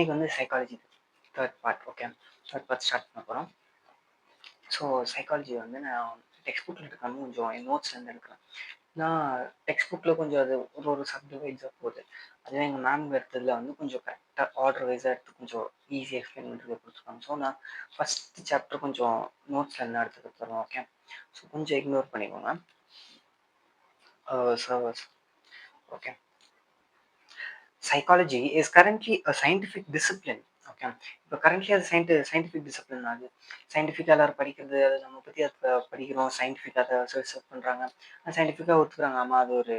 இன்னைக்கு வந்து psychology third part. Okay, third part start பண்ண போகிறோம். ஸோ சைக்காலஜி வந்து நான் டெக்ஸ்ட் புக்கில் இருக்காமல் கொஞ்சம் என் நோட்ஸ்லேருந்து எடுக்கிறேன். நான் டெக்ஸ்ட் புக்கில் கொஞ்சம் அது ஒரு சப்ஜெக்ட் வைஸாக போகுது. அதுவே எங்கள் மேம் எடுத்ததில் வந்து கொஞ்சம் கரெக்டாக ஆர்டர் வைஸாக எடுத்து கொஞ்சம் ஈஸியாக எக்ஸ்பிளைன் பண்ணுறது கொடுத்துருக்காங்க. ஸோ நான் ஃபஸ்ட்டு சாப்டர் கொஞ்சம் நோட்ஸ்லேருந்து எடுத்து கொடுத்துருவோம். ஓகே, ஸோ கொஞ்சம் இக்னோர் பண்ணிக்கோங்க. Servers. Okay, psychology is currently a scientific discipline. Okay, இப்போ கரண்ட்லி அது சயின்டிஃபிக் டிசிப்ளின். அது சயின்டிஃபிக்காக எல்லாரும் படிக்கிறது, அது நம்ம பற்றி அதை படிக்கிறோம், சயின்டிஃபிக்காக அதை ரிசர்ச் பண்ணுறாங்க, அது சயின்டிஃபிக்காக ஒத்துக்கிறாங்க. ஆமாம், அது ஒரு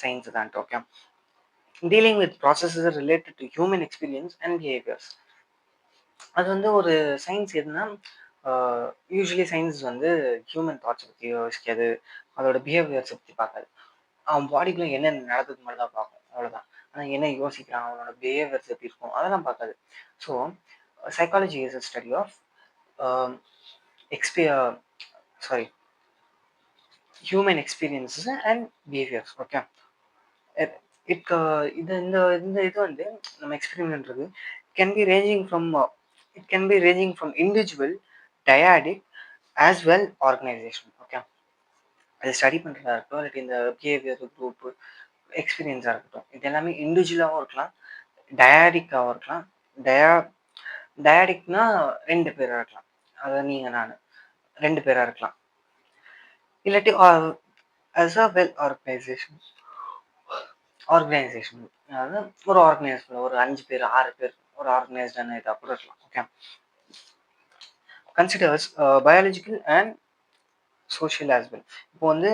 சயின்ஸ் தான். Okay, dealing with processes related to human experience and behaviours. அது வந்து ஒரு சயின்ஸ் எதுனா, யூஸ்வலி சயின்ஸ் வந்து ஹியூமன் தாட்ஸை பற்றி யோசிக்காது, அதோட பிஹேவியர்ஸை பற்றி பார்க்காது. அவன் பாடிக்குள்ள என்ன நடக்குது மாதிரி தான் பார்க்கும், அவ்வளோதான். ஆனால் என்ன யோசிக்கிறான், அவனோட பிஹேவியர்ஸ் எப்படி இருக்கும், அதெல்லாம் பார்க்காது. So psychology is a study of human experiences and behaviours. Okay, இந்த இந்த இது வந்து நம்ம எக்ஸ்பீரியன்ஸ்ன்றது can be ranging from individual, dyadic as well organisation. Okay, அதை ஸ்டடி பண்ணுறதா இருக்கட்டும், இல்லாட்டி இந்த பிஹேவியர் குரூப்பு எக்ஸ்பீரியன்ஸாக இருக்கட்டும், இது எல்லாமே இண்டிவிஜுவலாகவும் இருக்கலாம், டயாடிக்காகவும் இருக்கலாம். டயாடிக்னா 2 பேராக இருக்கலாம், அதாவது நீங்கள் நான் 2 பேராக இருக்கலாம், இல்லாட்டி ஆஸ் அ வெல் ஆர்கனைசேஷன், அதாவது ஒரு ஆர்கனைசேஷன் ஒரு 5 பேர் 6 பேர் ஒரு ஆர்கனைஸ்டான இதாக கூட இருக்கலாம். Okay, considers biological and social as well. இப்போ வந்து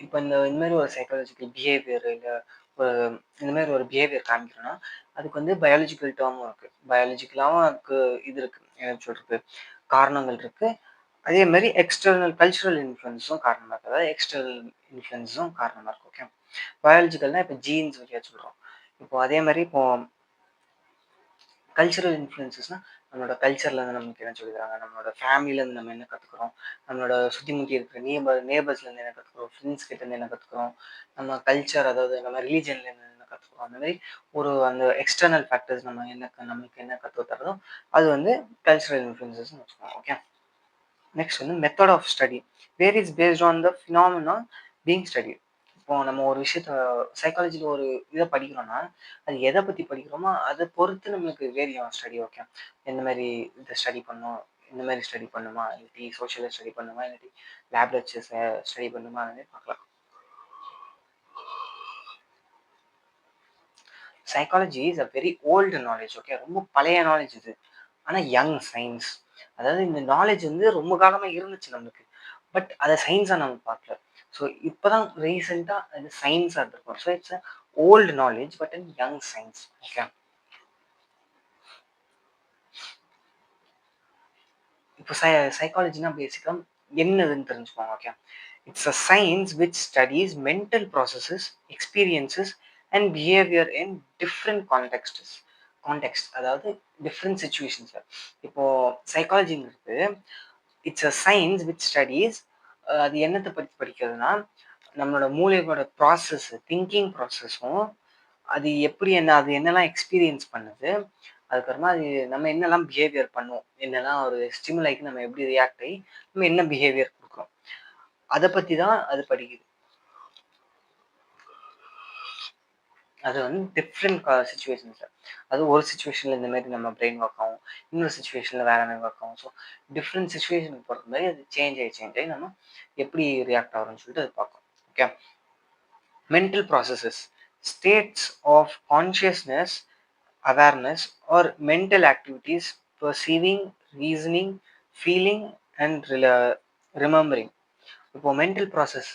இந்த மாதிரி ஒரு சைக்காலஜிக்கல் பிஹேவியர், இல்லை ஒரு இந்த மாதிரி ஒரு பிஹேவியர் காமிக்கிறோன்னா அதுக்கு வந்து பயாலஜிக்கல் டேர்மும் இருக்குது, பயாலஜிக்கலாகவும் அதுக்கு இது இருக்குது, என்ன சொல்கிறது, காரணங்கள் இருக்குது. அதே மாதிரி எக்ஸ்டர்னல் கல்ச்சுரல் இன்ஃப்ளூயன்ஸும் காரணமாக இருக்குது, அதாவது எக்ஸ்டர்னல் இன்ஃப்ளூயன்ஸும் காரணமாக இருக்குது. ஓகே, பயாலஜிக்கல்னால் இப்போ ஜீன்ஸ் வழியாக சொல்கிறோம். இப்போ அதே மாதிரி இப்போ கல்ச்சுரல் இன்ஃப்ளூயன்சஸ்னால் நம்மளோட கல்ச்சர்லேருந்து நமக்கு என்ன சொல்லிக்கிறாங்க, நம்மளோட ஃபேமிலியிலேருந்து நம்ம என்ன கற்றுக்குறோம், நம்மளோட சுற்றி முற்றி இருக்கிற நேபர்ஸ்லேருந்து என்ன கற்றுக்குறோம், ஃப்ரெண்ட்ஸ் கிட்டேருந்து என்ன கற்றுக்குறோம், நம்ம கல்ச்சர், அதாவது நம்ம ரிலீஜன்லேருந்து என்ன கற்றுக்குறோம், அந்த மாதிரி அந்த எக்ஸ்டர்னல் ஃபேக்டர்ஸ் நமக்கு என்ன கற்று தரதோ அது வந்து கல்ச்சுரல் இன்ஃப்ளூயன்சஸ்ன்னு வச்சுக்கோங்க. ஓகே, நெக்ஸ்ட் வந்து method of study where is based on the phenomena being study. இப்போ நம்ம ஒரு விஷயத்த சைக்காலஜியில் ஒரு இதை படிக்கிறோம்னா அது எதை பற்றி படிக்கிறோமோ அதை பொறுத்து நம்மளுக்கு வேரியம் ஸ்டடி. ஓகே, எந்த மாதிரி இதை ஸ்டடி பண்ணணும், இந்த மாதிரி ஸ்டடி பண்ணுமா, இல்லாட்டி சோஷியலை ஸ்டடி பண்ணுமா, இல்லாட்டி லேப்ல வச்சு ஸ்டடி பண்ணுமா, அந்த மாதிரி பார்க்கலாம். Psychology is a very old knowledge. Okay, ரொம்ப பழைய நாலேஜ் இது, ஆனால் யங் சயின்ஸ். அதாவது இந்த நாலேஜ் வந்து ரொம்ப காலமாக இருந்துச்சு நம்மளுக்கு, பட் அதை சயின்ஸாக நம்ம பார்க்கல. ஸோ இப்போ தான் ரீசெண்டாக அது சயின்ஸாக இருக்கும். So it's a old knowledge but in young science. Okay, இப்போ சைக்காலஜினா பேசிக்காக என்னதுன்னு தெரிஞ்சுக்கோங்க. Okay, it's a science which studies mental processes, experiences and behaviour in different context, அதாவது டிஃப்ரெண்ட் சுச்சுவேஷன்ஸ். இப்போது சைக்காலஜிங்கிறது it's a science which studies, அது என்னத்தை பற்றி படிக்கிறதுனா நம்மளோட மூளையோட ப்ராசஸ், திங்கிங் ப்ராசஸும் அது எப்படி அது என்னெல்லாம் எக்ஸ்பீரியன்ஸ் பண்ணுது, அதுக்கப்புறமா அது நம்ம என்னெல்லாம் பிஹேவியர் பண்ணுவோம், என்னெல்லாம் ஒரு ஸ்டிமுலைக்கு நம்ம எப்படி ரியாக்ட் ஆகி நம்ம என்ன பிஹேவியர் கொடுக்குறோம், அதை பற்றி தான் அது படிக்குது. அது வந்து டிஃப்ரெண்ட் சுச்சுவேஷன்ஸில், அது ஒரு சுச்சுவேஷனில் இந்த மாதிரி நம்ம பிரெயின் ஒர்க் ஆகும், இன்னொரு சுச்சுவேஷனில் வேற மாதிரி ஒர்க் ஆகும். ஸோ டிஃப்ரெண்ட் சுச்சுவேஷனுக்கு பொறுத்த மாதிரி அது சேஞ்ச் ஆகி நம்ம எப்படி ரியாக்ட் ஆகிறோம்னு சொல்லிட்டு அது பார்க்கணும். Okay, mental processes, states of consciousness, awareness or mental activities, perceiving, reasoning, feeling and remembering. இப்போ மென்டல் ப்ராசஸ்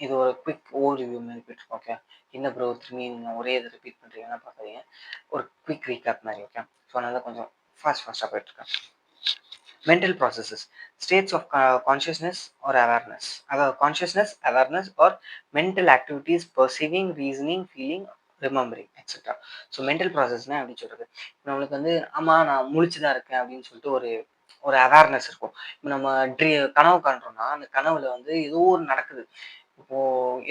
இது ஒரு குவிக் ஓவர்வியூ மாதிரி போயிட்டு. ஓகே, என்ன ப்ரோ திரும்பி நீங்கள் ஒரே இதை ரிப்பீட் பண்ணுறீங்கன்னா பார்க்காதீங்க, ஒரு குவிக் ரீகேப் மாதிரி. ஓகே, ஸோ அதனால கொஞ்சம் ஃபாஸ்ட்டாக போயிட்டுருக்கேன். mental processes, states of consciousness or awareness, consciousness, awareness or mental activities, perceiving, reasoning, feeling, remembering, etc. So mental ப்ராசஸ்னால் எப்படி சொல்கிறது, நம்மளுக்கு வந்து ஆமாம் நான் முழிச்சுதான் இருக்கேன் அப்படின்னு சொல்லிட்டு ஒரு அவேர்னஸ் இருக்கும். இப்போ நம்ம கனவு காண்றோம்னா அந்த கனவுல வந்து ஏதோ ஒரு நடக்குது. இப்போ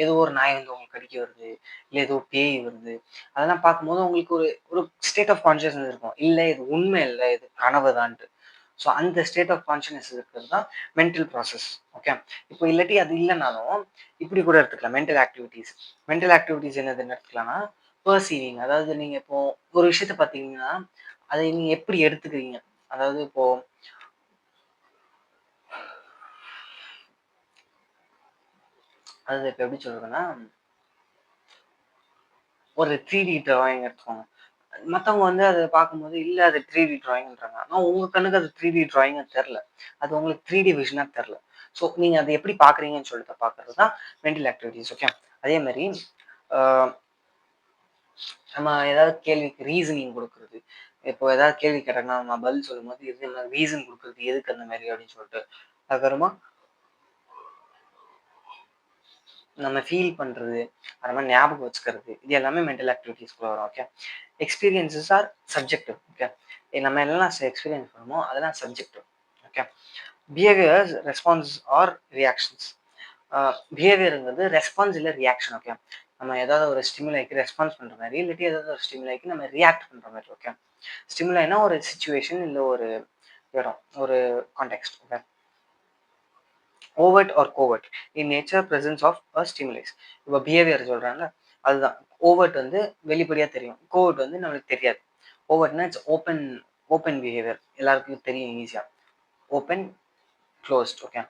ஏதோ ஒரு நாய் வந்து உங்களுக்கு கடிக்க வருது, இல்ல ஏதோ பேய் வருது. அதெல்லாம் பார்க்கும்போது உங்களுக்கு ஒரு ஒரு ஸ்டேட் ஆஃப் கான்ஷியஸ்னஸ் இருக்கும். இல்ல இது உண்மை இல்ல, இது கனவு தான்ட்டு. ஸோ அந்த ஸ்டேட் ஆஃப் கான்ஷியஸ்னஸ் இருக்கிறது தான் மென்டல் ப்ராசஸ். ஓகே. இப்போ இல்லாட்டி அது இல்லனாலும், இப்படி கூட எடுத்துக்கலாம் மென்டல் ஆக்டிவிட்டீஸ். மென்டல் ஆக்டிவிட்டீஸ் என்னதுன்னு எடுத்துக்கலாம்னா, பெர்சீவிங். அதாவது நீங்க இப்போ ஒரு விஷயத்த பார்த்தீங்கன்னா, அதை நீங்க எப்படி எடுத்துக்கிறீங்க? அதாவது இப்போ அதாவது இப்ப எப்படி சொல்றதுன்னா, ஒரு 3டி டிராயிங் எடுத்துக்கோங்க. மத்தவங்க வந்து அத பார்க்கும்போது, இல்ல அது 3டி டிராயிங்ன்றாங்க. ஆனா உங்க கண்ணுக்கு அது 3டி டிராயிங்கா தெர்ல. அது உங்களுக்கு 3டி விஷனா தெர்ல. ஸோ நீங்க அத எப்படி பார்க்குறீங்கன்னு சொல்லிட்டு பார்க்கறது தான் மென்டல் ஆக்டிவிட்டீஸ். ஓகே. அதே மாரி ஆ நம்ம ஏதாவது கேள்விக்கு ரீசனிங் குடுக்குறது. இப்போ ஏதாவது கேள்வி கேட்டாங்கன்னா, நம்ம பதில் சொல்லும்போது, இது ரீசன் குடுக்குறது எதுக்கு அந்த மாரி அப்படின்னு சொல்லிட்டு. அதுக்கப்புறமா நம்ம ஃபீல் பண்றது, அப்புறமா ஞாபகம் வச்சுக்கிறது. இது எல்லாமே மென்டல் ஆக்டிவிட்டீஸ்குள்ள வரும். Okay. Experiences are subjective. Okay. நம்ம என்னலாம் எக்ஸ்பீரியன்ஸ் பண்ணோமோ அதெல்லாம் subjective. Okay. Behaviours, response or reactions. பிஹேவியர்ங்கிறது ரெஸ்பான்ஸ் இல்ல ரியாக்ஷன். ஓகே. நம்ம ஏதாவது ஒரு ஸ்டிமுலைக்கு ரெஸ்பான்ஸ் பண்ற மாரி, இல்லாட்டி ஏதாவது ஒரு ஸ்டிமுலைக்கு நம்ம ரியாக்ட் பண்ற மாரி. ஓகே. ஸ்டிமுலைனா ஒரு சிச்சுவேஷன் இல்ல ஒரு இடம், ஒரு context. Okay. Overt or covert in nature presence of a stimulus. இப்போ பிஹேவியர் சொல்றாங்க, அதுதான். ஓவர்ட் வந்து வெளிப்படையா தெரியும். கோவர்ட் வந்து நம்மளுக்கு தெரியாது. ஓவர்ட்னா இட்ஸ் ஓப்பன். ஓப்பன் பிஹேவியர் எல்லாருக்கும் தெரியும் ஈஸியா. Open, closed. ஓகே.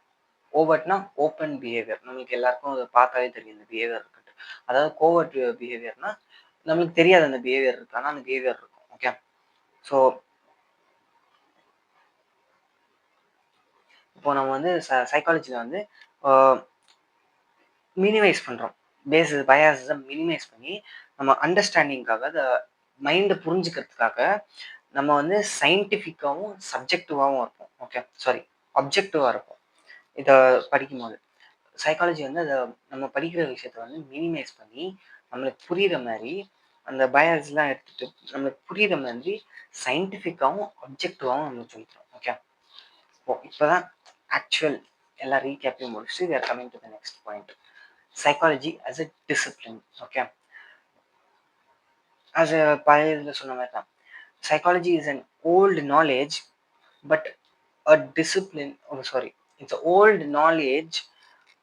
ஓவர்ட்னா ஓப்பன் பிஹேவியர். நம்மளுக்கு எல்லாருக்கும் அத பார்த்தாலே தெரியும் இந்த பிஹேவியர் இருக்குன்ட்டு. அதாவது கோவர்ட் பிஹேவியர்னா நம்மளுக்கு தெரியாது அந்த பிஹேவியர் இருக்கு. ஆனா அந்த பிஹேவியர் இருக்கும். ஓகே. ஸோ இப்போ நம்ம வந்து சைக்காலஜில வந்து ஆ மினிமைஸ் பண்றோம். பயாஸஸ மினிமைஸ் பண்ணி, நம்ம அண்டர்ஸ்டாண்டிங்காக மைண்ட புரிஞ்சுக்கிறதுக்காக, நம்ம வந்து சயின்டிஃபிக்காவும், சப்ஜெக்டிவாவும் இருப்போம். ஓகே. சாரி, அப்ஜெக்டிவா இருப்போம். இத படிக்கும்போது. சைக்காலஜி வந்து நம்ம படிக்கிற விஷயத்த வந்து மினிமைஸ் பண்ணி, நம்மளுக்கு புரியிற மாரி, அந்த பயாஸ்லாம் எடுத்துட்டு, நம்மளுக்கு புரியிற மாதிரி சயின்டிஃபிக்காவும், அப்ஜெக்டிவாவும் நம்மளுக்கு சொல்லித் தரும். ஓகே. இப்பதான் ஆக்சுவல் எல்லா ரீகேப்பையும் முடிச்சுட்டு, we are coming to the next point. Psychology as a discipline. Okay. as a பழைய இதுல சொன்ன மாதிரி தான். Psychology is an old knowledge but a discipline. Oh, sorry, it's a old knowledge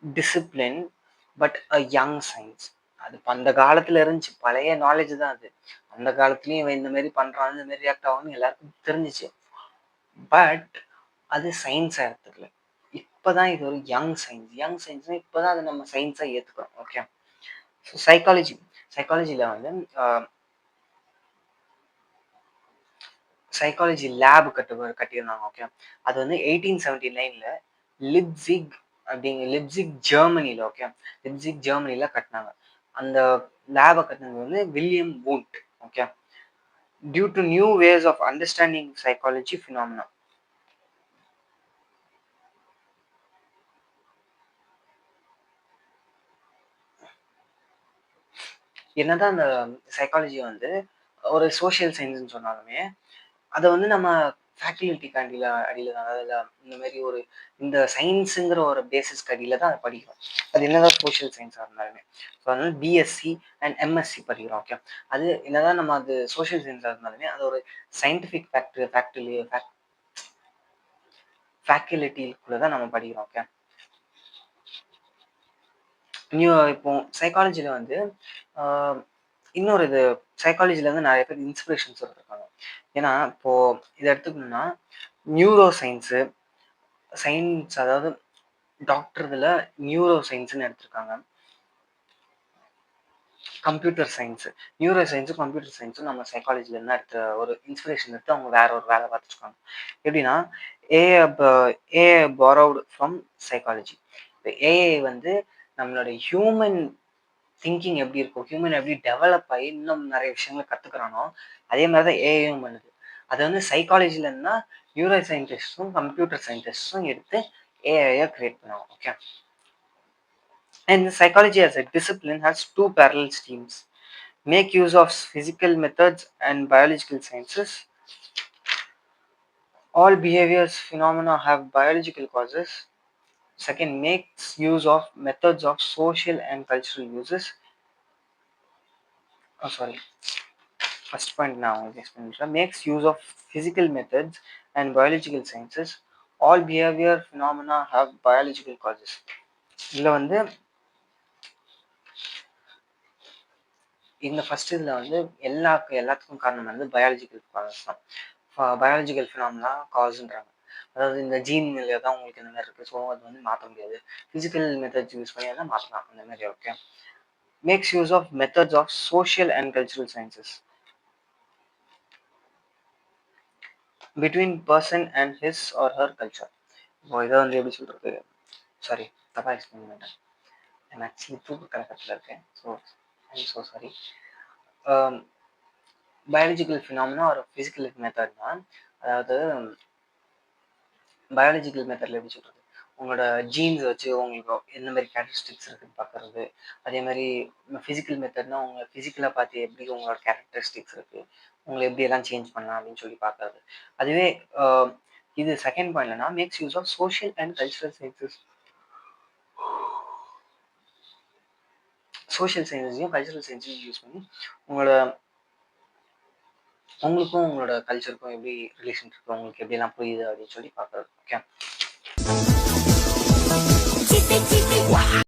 discipline but a young science. அது அந்த காலத்துல இருந்துச்சு. பழைய நாலேஜ் தான் அது. அந்த காலத்துலயும் இவன் இந்த மாதிரி பண்றான், இந்த மாதிரி ரியாக்ட் ஆகும்னு எல்லாருக்கும் தெரிஞ்சிச்சு. பட் அது சயின்ஸா எடுத்துக்கல. இப்பதான் இது ஒரு யங் சயின்ஸ். யங் சயின்ஸ்னா இப்பதான் அதை நம்ம சயின்ஸா ஏத்துக்கிறோம். ஓகே. சைக்காலஜி சைக்காலஜில வந்து சைக்காலஜி லேப் கட்டியிருந்தாங்க. ஓகே. அது வந்து 1879ல லிப்சிக் லிப்சிக் ஜெர்மனில. ஓகே. லிப்சிக் ஜெர்மனில கட்டினாங்க. அந்த லேப கட்டினது வந்து William Wundt. Okay. Due to new ways of understanding psychology phenomena. என்னதான் அந்த சைக்காலஜி வந்து ஒரு சோசியல் சயின்ஸ்ன்னு சொன்னாலுமே, அத வந்து நம்ம ஃபேக்கல்டிக்கு அடியில தான். அதாவது இந்த மாரி ஒரு இந்த சயின்ஸுங்கிற ஒரு பேசிஸ்க்கு அடியில தான் அத படிக்கிறோம். அது என்னதான் சோசியல் சயின்ஸா இருந்தாலுமே. ஸோ அதனால பிஎஸ்சி அண்ட் எம்எஸ்சி படிக்கிறோம். ஓகே. அது என்னதான் நம்ம அது சோசியல் சயின்ஸா இருந்தாலுமே, அது ஒரு சயின்டிஃபிக் ஃபேக்கல்டிக்குள்ள தான் நம்ம படிக்கிறோம். ஓகே. இப்போ சைக்காலஜில வந்து ஆ இன்னொரு இது சைக்காலஜில இருந்து நெறைய பேர் இன்ஸ்பிரேஷன்ஸ் எடுத்திருக்காங்க. ஏன்னா, இப்போ இத எடுத்துக்கணும்னா, நியூரோ சயின்ஸு, சயின்ஸ் அதாவது டாக்டர் இதுல நியூரோ சயின்ஸ்ன்னு எடுத்திருக்காங்க. Computer science. நியூரோ சயின்ஸும், கம்ப்யூட்டர் சயின்ஸும் நம்ம சைக்காலஜில இருந்து எடுத்த ஒரு இன்ஸ்பிரேஷன் எடுத்து அவங்க வேற ஒரு வேலை பார்த்துருக்காங்க. எப்படின்னா, ஏஐ ஏஐ பாரோவ்ட் ஃப்ரம் சைக்காலஜி. இப்ப ஏஐ வந்து நம்மளோட ஹியூமன் திங்கிங் எப்படி இருக்கும், ஹியூமன் எப்படி டெவலப் ஆகி இன்னும் நிறைய விஷயங்கள கத்துக்கிறானோ, அதே மாதிரி தான் ஏஐயும் பண்ணுது. அது வந்து சைக்காலஜில இருந்தா நியூரோ சயின்டிஸ்ட்ஸும், கம்ப்யூட்டர் சயின்டிஸ்ட்ஸும் எடுத்து ஏஐய கிரியேட் பண்ணுவாங்க. Okay. And psychology as a discipline has two parallel streams. Make use of physical methods and biological sciences. All behaviors phenomena have biological causes. Second, makes use of methods of social and cultural uses. Sorry, first point நான் உங்களுக்கு explain பண்ணுறேன். Makes use of physical methods and biological sciences. All behaviour phenomena have biological causes. இதில் வந்து இந்த first இதில் வந்து எல்லாத்துக்கும் காரணம் வந்து பயாலஜிக்கல் காசஸ் தான். பயாலஜிக்கல் ஃபினாமினா காசுன்றாங்க. அதாவது இந்த ஜீன்ல தான் உங்களுக்கு இந்த மாதிரி இருக்குது. ஸோ அது வந்து மாற்ற முடியாது. ஃபிசிக்கல் மெத்தட்ஸ் யூஸ் பண்ணி தான் மாற்றலாம் அந்த மாதிரி. Okay. Makes use of methods of social and cultural sciences between person and his or her culture. இப்போ இதை வந்து எப்படி சொல்கிறது, சாரி தப்பாக எக்ஸ்பிளைன் பண்ணிட்டேன். நான் ஆக்சுவலி தூக்கு கலக்கத்தில் இருக்கேன். So I'm so sorry. Biological phenomena ஒரு ஃபிசிக்கல் மெத்தட் தான். அதாவது பயாலஜிக்கல் மெத்தடில் எப்படி சொல்கிறது, உங்களோட ஜீன்ஸ் வச்சு உங்களுக்கு எந்த மாதிரி கேரக்டரிஸ்டிக்ஸ் இருக்குன்னு பார்க்குறது. அதே மாதிரி ஃபிசிக்கல் மெத்தட்னா உங்களை ஃபிசிக்கலாக பார்த்து எப்படி உங்களோட கேரக்டரிஸ்டிக்ஸ் இருக்குது, உங்களை எப்படி எல்லாம் சேஞ்ச் பண்ணலாம் அப்படின்னு சொல்லி பார்க்குறது. அதுவே இது செகண்ட் பாயிண்ட்லனா makes use of social and cultural sciences. Social சயின்ஸையும் கல்ச்சுரல் சயின்ஸையும் யூஸ் பண்ணி உங்களுக்கும் உங்களோட கல்ச்சருக்கும் எப்படி ரிலேஷன் இருக்கு, உங்களுக்கு எப்படிலாம் புரியுது அப்படின்னு சொல்லி பார்க்குறது. ஓகே.